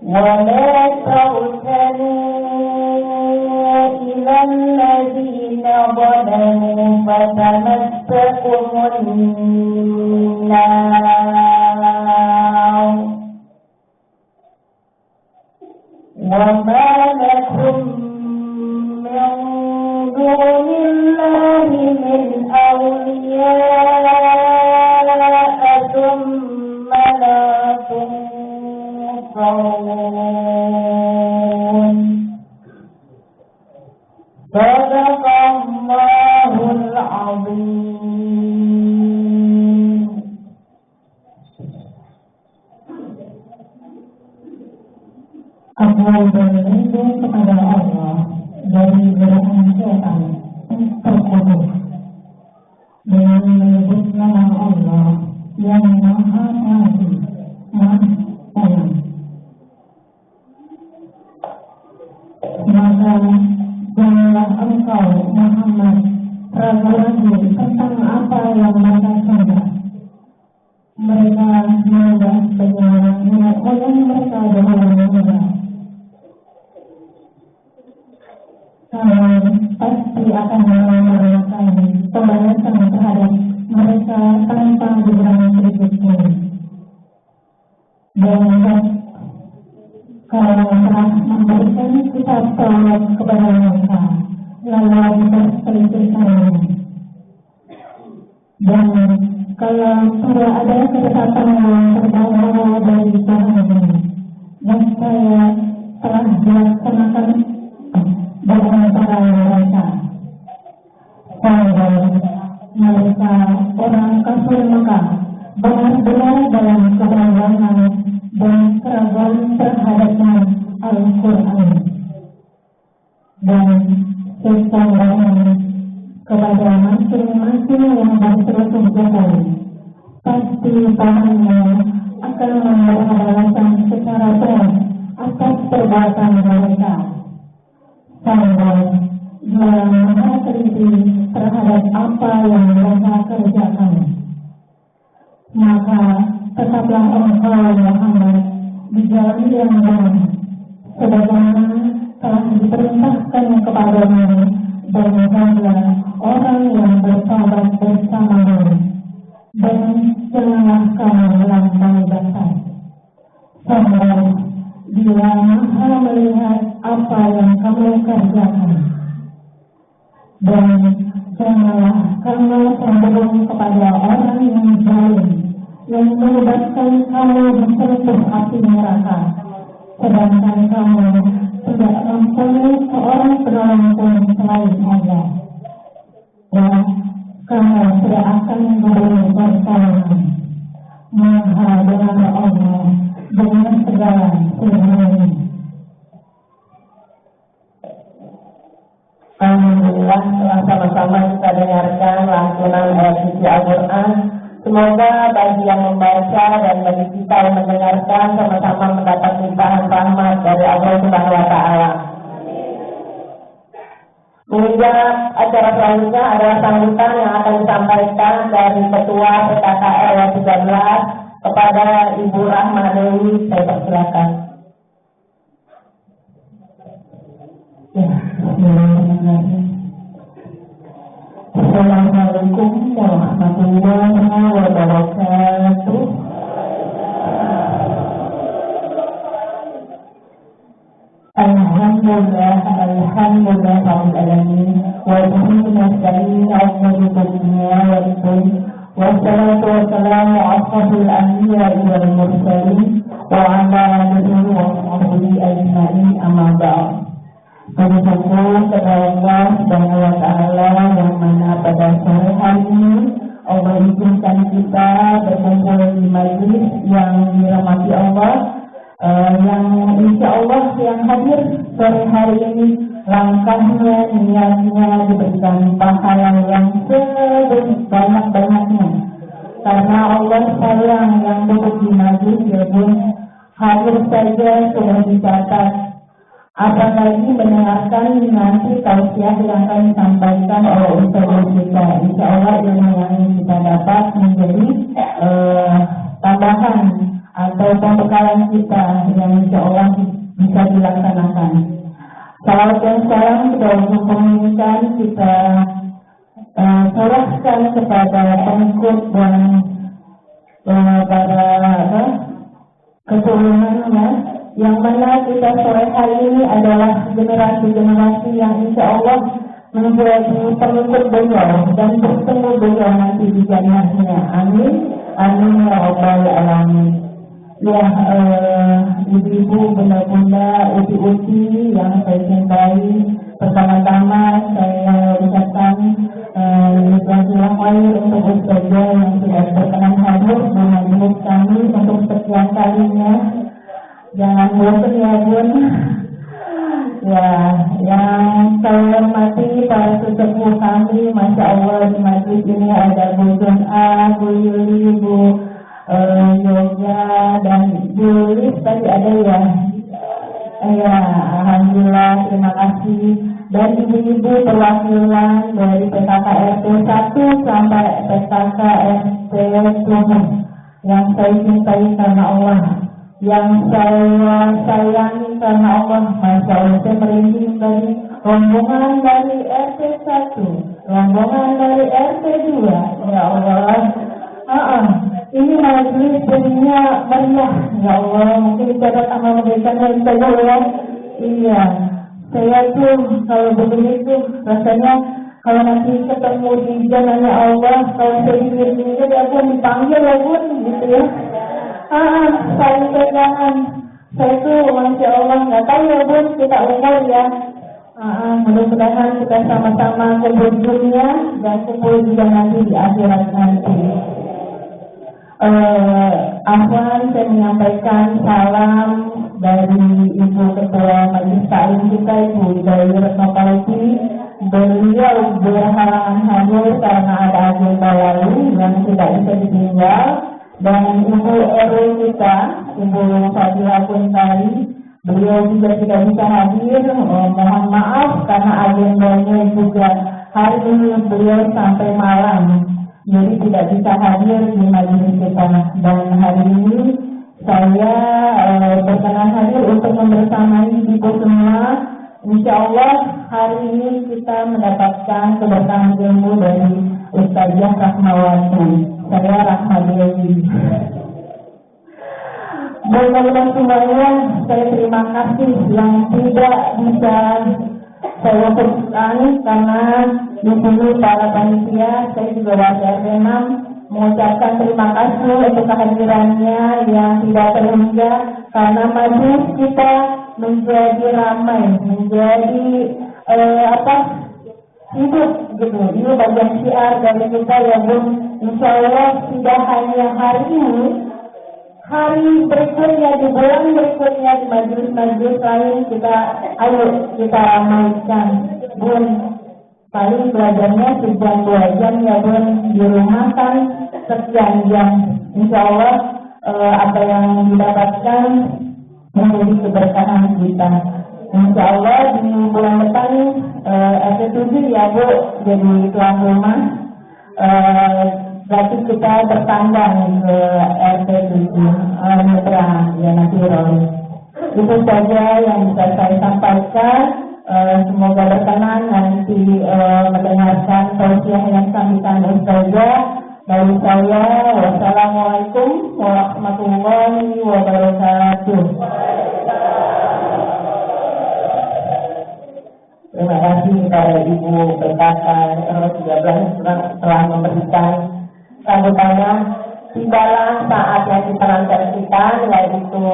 ولا تركنوا إلى الذين ظلموا فتمسكم النار وما لكم من دون الله من أولياء ثم لا تنصرون صدق الله العظيم. Aku berlindung kepada Allah dari godaan syaitan terkutuk dengan menyebut nama Allah yang Maha Pengasih, Maha Penyayang. Maka janganlah engkau Muhammad ragu-ragu tentang apa yang mereka sembah. Mereka menyembah sebenarnya nenek moyang mereka dahulu. Kamu pasti akan merasakan pembalasan terhadap mereka tanpa dibilang sedikitpun. Dan kalau telah memberikan kitab Taurat kepada mereka, lalu diperselisihkannya. Dan kalau tidak ada ketetapan yang terbawa dari Tuhan ini, niscaya telah dilaksanakan bagi antara mereka. Padahal mereka orang kafir Mekah benar-benar dalam keraguan dan keraguan terhadapnya Al-Quran dan kesombongan kepada masing-masing yang berselisih jauh. Pasti Tuhannya akan memberi balasan secara berat atas perbuatan mereka. Sampai Dia Maha Teliti terhadap apa yang mereka kerjakan. Maka tetaplah engkau Muhammad di jalan yang benar, sebagaimana telah diperintahkan kepadamu, dan jadilah orang yang bersahabat bersamamu, dan janganlah kamu melampaui batas. Sampai Dia Maha melihat apa yang kamu kerjakan. Dan janganlah kamu cenderung kepada orang yang zalim, yang menyebabkan kamu disentuh api neraka, sedangkan kamu tidak mempunyai seorang penolong pun selain Allah. Dan kamu tidak akan diberi pertolongan. Maha dengar Allah dengan segala sesuatu. Alhamdulillah, telah sama-sama kita dengarkan lantunan ayat suci Al-Quran. Semoga bagi yang membaca dan bagi kita yang mendengarkan sama-sama mendapat limpahan rahmat dari Allah Subhanahu wa Ta'ala. Menginjak acara selanjutnya adalah sambutan yang akan disampaikan dari Ketua PKKR 13 kepada Ibu Rahma Dewi. Saya persilakan. Assalamualaikum warahmatullahi wabarakatuh. Alhamdulillah rabbil alamin wa bihi nasta'in 'ala dunya wal din. Wassalatu wassalamu 'ala asyrafil anbiya'i wal mursalin wa 'ala alihi wa sahbihi ajma'in, amma ba'd. Bersyukur kepada Allah Subhanahu wa Ta'ala yang mana pada sore hari ini Allah izinkan kita berkumpul di majlis yang dirahmati Allah, yang insya Allah yang hadir sore hari ini langkahnya, niatnya diberikan pahala yang sebanyak-banyaknya, karena Allah sayang yang duduk di majlis walaupun hadir saja sudah dicatat. Apalagi mendengarkan nanti tausiah yang akan disampaikan oleh ustaz kita. Insya Allah ilmu yang kita dapat menjadi tambahan atau pembekalan kita yang insya Allah bisa dilaksanakan. Salawat dan salam kita menginginkan kita serahkan kepada pengikut dan para keturunannya, yang mana kita sore hari ini adalah generasi-generasi yang insya Allah menjadi pengikut beliau dan bertemu beliau nanti di jannahnya. Amin, amin ya rabbal alamin. Ya, ibu-ibu, bunda-bunda, uti-uti yang saya cintai, pertama-tama saya ucapkan jazakallahu khair untuk ustazah yang sudah berkenan hadir di majelis kami untuk sekian kalinya. Jangan bosan ya bun. Ya, yang saya hormati para sesepuh kami, masya Allah di majelis ini ada Bu Jun A, Bu Yuli, Bu Yoga dan Bu Lis tadi ada ya. Ya, alhamdulillah, terima kasih. Dan ibu-ibu perwakilan dari PKK RT 1 sampai PKK RT 10 yang saya cintai karena Allah, yang saya sayangi karena Allah. Masya Allah, saya merinding dari rombongan dari RT 1, rombongan dari RT 2. Ya Allah, ini majelis jadinya meriah. Ya Allah, mungkin kita datang memberikan yang saja ya. Iya, saya tuh kalau begini tuh rasanya kalau nanti ketemu di jalannya Allah, kalau saya dipilih ya pun dipanggil ya pun gitu ya. Saling pegangan. Saya tuh masya Allah nggak tahu ya bun, kita umur ya. Mudah-mudahan kita sama-sama kumpul di dunia dan kumpul juga nanti di akhirat nanti. Afwan, saya menyampaikan salam dari Ibu Ketua Majelis Taklim kita, Ibu Dayu Retnopalti. Beliau berhalangan hadir karena ada agenda lalu yang tidak bisa ditinggal. Dan Ibu RW kita, Ibu Fadila Kuntari, beliau juga tidak bisa hadir. Mohon maaf karena agendanya juga hari ini beliau sampai malam, jadi tidak bisa hadir di majelis kita. Dan hari ini saya berkenan hadir untuk membersamai ibu semua. Insya Allah hari ini kita mendapatkan keberkahan ilmu dari Ustazah Rahmawati. Saya Rahmadewi. Teman-teman semuanya, saya terima kasih yang tidak bisa saya sebutkan karena di sini para panitia, saya juga warga RT 6 mengucapkan terima kasih untuk kehadirannya yang tidak terhingga karena majelis kita menjadi ramai, menjadi hidup gitu. Ini bagian syiar dari kita ya Bun. Insya Allah tidak hanya hari ini, hari berikutnya, di bulan berikutnya, di majelis-majelis lain kita ramaikan Bun. Paling belajarnya sejam 2 jam ya Bun, di rumah kan sekian jam. Insya Allah apa yang didapatkan menjadi keberkahan kita. Insya Allah di bulan depan RT 7 ya Bu, jadi tuan rumah. Berarti kita bertandang ke RT 7 Mitra ya nanti Roy. Itu saja yang bisa saya sampaikan. Semoga berkenan nanti mendengarkan tausiah yang disampaikan Ustazah dari saya. Wassalamualaikum warahmatullahi wabarakatuh. Terima kasih kepada Ibu PKK RW 13 telah memberikan sambutannya. Tibalah saat yang kita nantikan, yaitu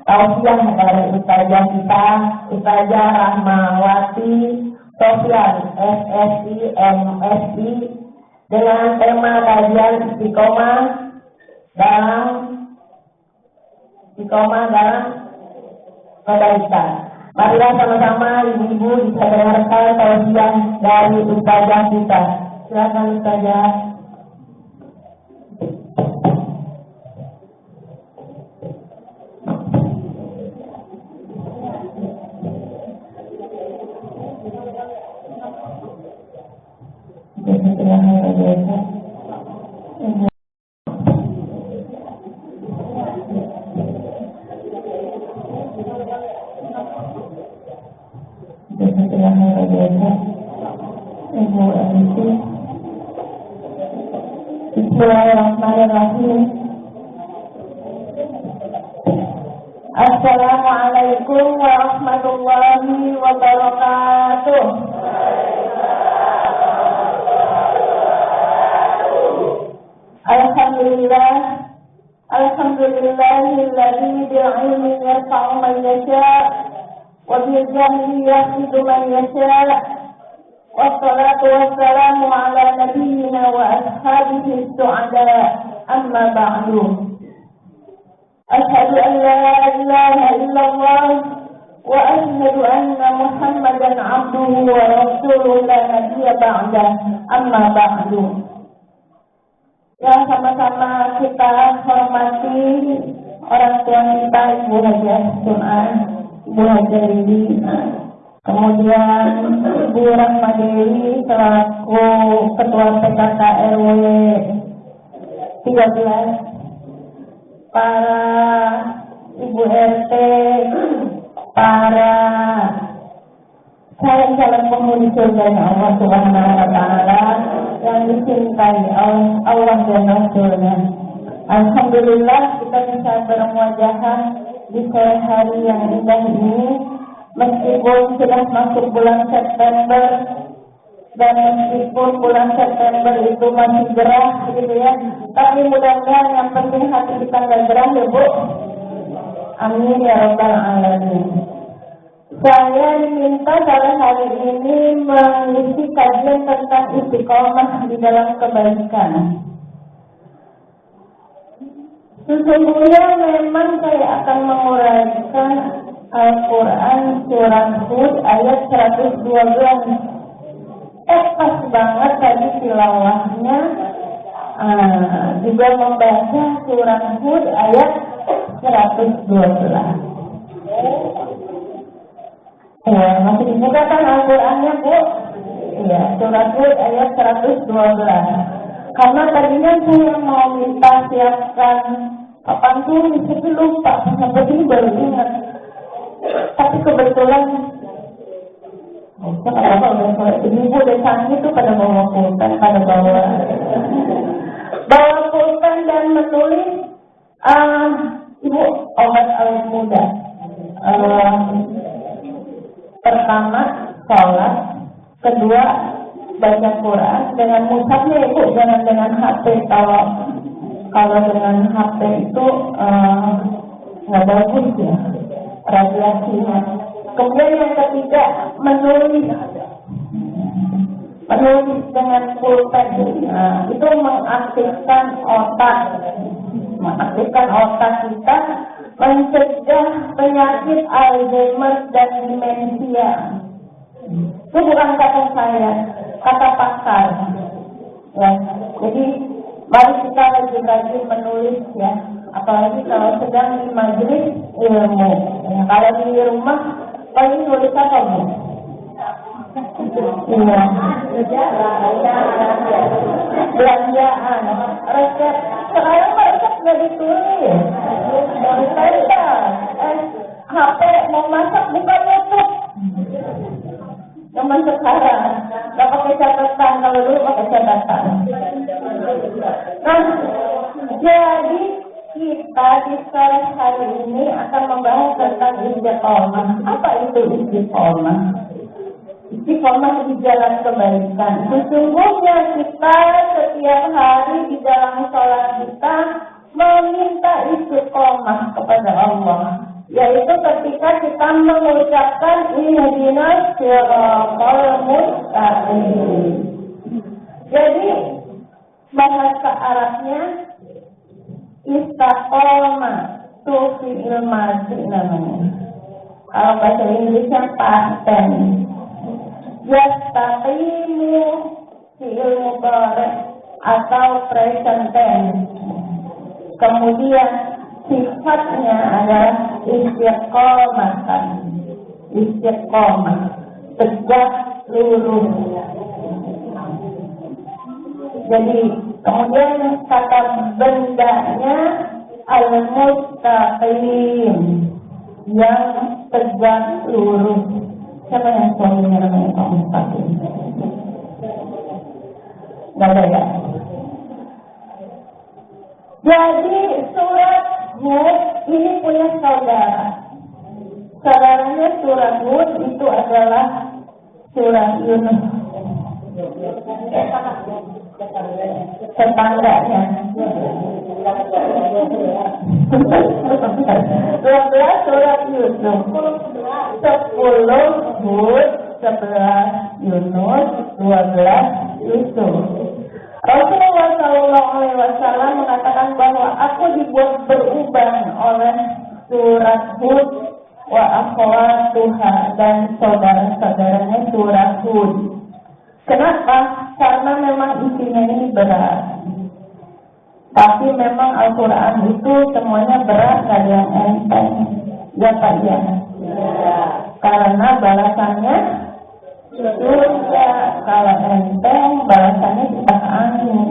tausiah dari Ustazah kita, Ustazah Rahmawati Sofyan SSI MSI, dengan tema kajian istiqomah dalam kebaikan. Marilah sama-sama ibu-ibu bisa dengarkan tausiah dari Ustazah kita. Silakan Ustazah. Ibu MC. Bismillahirrahmanirrahim. Assalamualaikum warahmatullahi wabarakatuh. Alhamdulillah, alhamdulillahilladzi bi'ilmihi yarfa'u man yasha' wa bi'jahlihi yakhudhu man yasha'. Wassalatu wassalamu ala nabiyyina wa ashabihi as-su'ada, amma ba'du. Asyhadu an la ilaha illallah wa asyhadu anna Muhammadan 'abduhu wa rasuluhu la nabiyya ba'da, amma ba'du. Yang sama-sama kita hormati orang tua kita, Ibu Haja Sun'an, Ibu Haja Ridi, kemudian Ibu Rahmadewi selaku Ketua PKK RW 13, para Ibu RT, para calon penghuni surganya Allah Subhanahu wa Ta'ala yang dicintai Allah dan Rasulnya. Alhamdulillah kita bisa bermuajahah di sore hari yang indah ini, meskipun sudah masuk bulan September dan meskipun bulan September itu masih gerah gitu ya, tapi mudah-mudahan yang penting hati kita nggak gerah ya Bu. Amin ya rabbal alamin. Saya diminta pada hari ini mengisi kajian tentang istiqomah di dalam kebaikan. Sesungguhnya memang saya akan menguraikan Al-Quran Surah Hud ayat 112. Pas banget tadi tilawahnya juga membaca Surah Hud ayat 112. Ya, masih dibuka kan Al-Qurannya Bu? Iya, Surah Hud ayat 112. Karena tadinya saya mau minta siapkan papan tulis, tapi lupa, sampai ini baru ingat. Tapi kebetulan, ibu desanya itu pada bawa pulpen, pada bawa pulpen dan menulis Ibu obat awet muda. Pertama, sholat. Kedua, baca Quran dengan mushafnya Ibu, jangan dengan HP. Kalau dengan HP itu nggak bagus ya radiasinya. Kemudian yang ketiga, menulis dengan pulpen. Itu mengaktifkan otak kita, mencegah penyakit Alzheimer dan demensia. Itu bukan kata saya, kata pakar. Ya, jadi mari kita rajin-rajin menulis ya, apalagi kalau sedang di majelis ilmu. Ya, kalau di rumah paling nulis apa Bu? Iya, belanjaan, resep. Sekarang resep nggak ditulis. HP mau masak buka YouTube. Zaman sekarang nggak pakai catatan, kalau dulu pakai catatan. Nah, jadi kita di sore hari ini akan membahas tentang istiqomah. Apa itu istiqomah? Istiqomah di jalan kebaikan. Sesungguhnya kita setiap hari di dalam sholat kita meminta istiqomah kepada Allah, yaitu ketika kita mengucapkan ihdinas siratal mustaqim. Jadi bahasa Arabnya istiqomah itu fi'il madhi namanya. Kalau bahasa Inggrisnya paten. Yastaqimu fi'il mudhari' atau present tense. Kemudian sifatnya adalah istiqomah, tegak lurus. Jadi kemudian kata bendanya al-mustaqim, yang tegak lurus. Siapa yang suaminya namanya Pak Mustaqim? Gak ada ya? Jadi surat Hud ini punya saudara. Saudaranya surat Hud itu adalah surat Yunus. Tetangganya. 12 surat Yusuf, 10 Hud, 11 Yunus, 12 Yusuf. Rasulullah SAW mengatakan bahwa aku dibuat berubah oleh surat Hud wa akhwatuha dan saudara-saudaranya surat Hud. Kenapa? Karena memang isinya ini berat. Tapi memang Al-Quran itu semuanya berat, gak ada yang enteng. Ya Pak ya? Karena balasannya surga. Kalau enteng, balasannya kipas angin.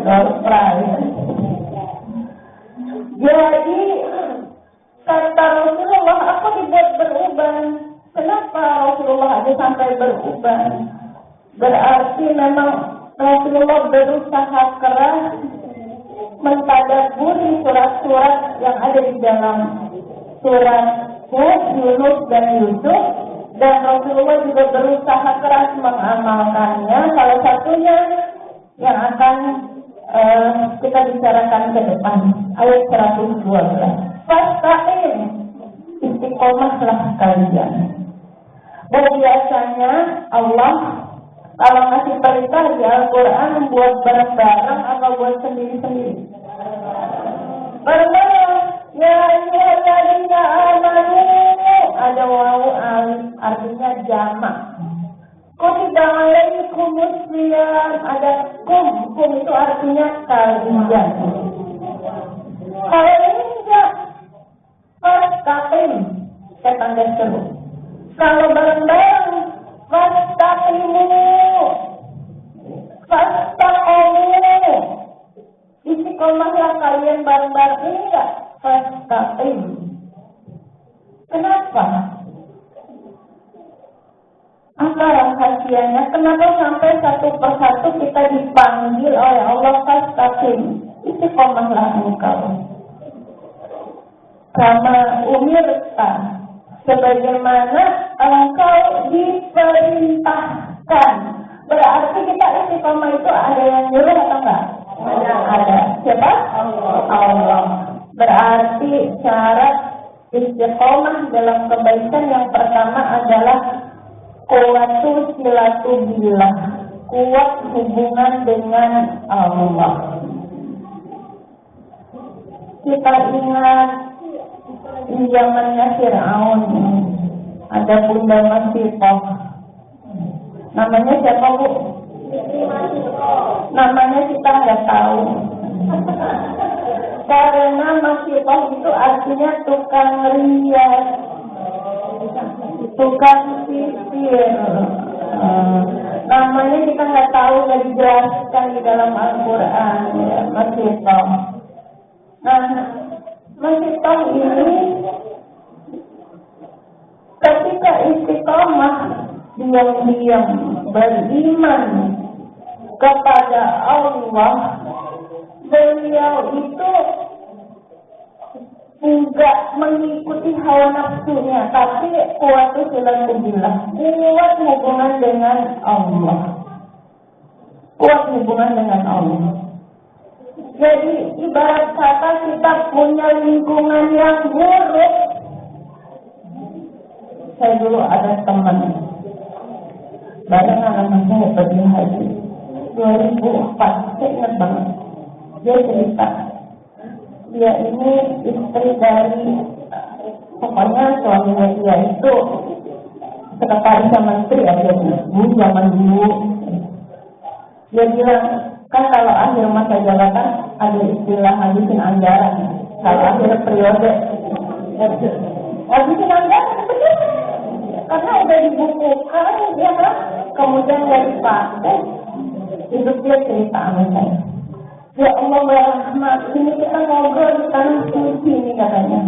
Surprise. Jadi kata Rasulullah, aku dibuat beruban. Kenapa Rasulullah ada sampai beruban? Berarti memang Rasulullah berusaha keras mentadaburi surat-surat yang ada di dalam surat Hud, Yunus, dan Yusuf, dan Rasulullah juga berusaha keras mengamalkannya. Salah satunya yang akan kita bicarakan ke depan, ayat 112. Fastaqim, istiqomahlah kalian. Dan biasanya Allah kalau ngasih perintah di Al-Quran membuat bareng-bareng atau buat sendiri-sendiri? Bareng-bareng. Ya ayyuhalladzina amanu, ada wawu alif, artinya jamak. Kutiba alaikumus shiyam, ada kum itu artinya kalian. Kalau ini enggak, fastaqim, saya tanda seru. Kalau bareng-bareng, fastaqimu, fastaqamu, istiqomahlah kalian bareng-bareng. Ini enggak fastaqim. Kenapa? Apa rahasianya? Kenapa sampai satu persatu kita dipanggil oleh Allah fastaqim? Istiqomahlah engkau. Kama umirta, sebagaimana engkau diperintahkan. Berarti kita istiqomah itu ada yang nyuruh atau enggak? Ada. Siapa? Allah. Berarti syarat istiqomah dalam kebaikan yang pertama adalah quwwatu silatubillah, kuat hubungan dengan Allah. Kita ingat di zamannya Fir'aun ada Bunda Masitoh. Namanya siapa Bu? Namanya kita nggak tahu. Karena Masitoh itu artinya tukang rias, tukang sihir. Namanya kita nggak tahu, nggak dijelaskan di dalam Al-Quran. Ya, Masitoh. Nah, Masitoh ini ketika istiqomah diam-diam beriman kepada Allah, beliau itu tidak mengikuti hawa nafsunya, tapi kuwatu silatubillah, kuat hubungan dengan Allah, kuat hubungan dengan Allah. Jadi ibarat kata kita punya lingkungan yang buruk. Saya dulu ada teman, barengan sama saya pergi haji 2004, saya ingat banget. Dia cerita, dia ini istri dari, pokoknya suaminya dia itu sekretaris menteri ya, zaman dulu. Dia bilang, kan kalau akhir masa jabatan ada istilah habisin anggaran. Kalau akhir periode habisin anggaran, betul. Karena udah dibukukan, ya kan? Kemudian nggak dipakai. Hidup dia cerita sama saya. Ya Allah berrahmat, ini kita ngobrol di tanah suci ini katanya.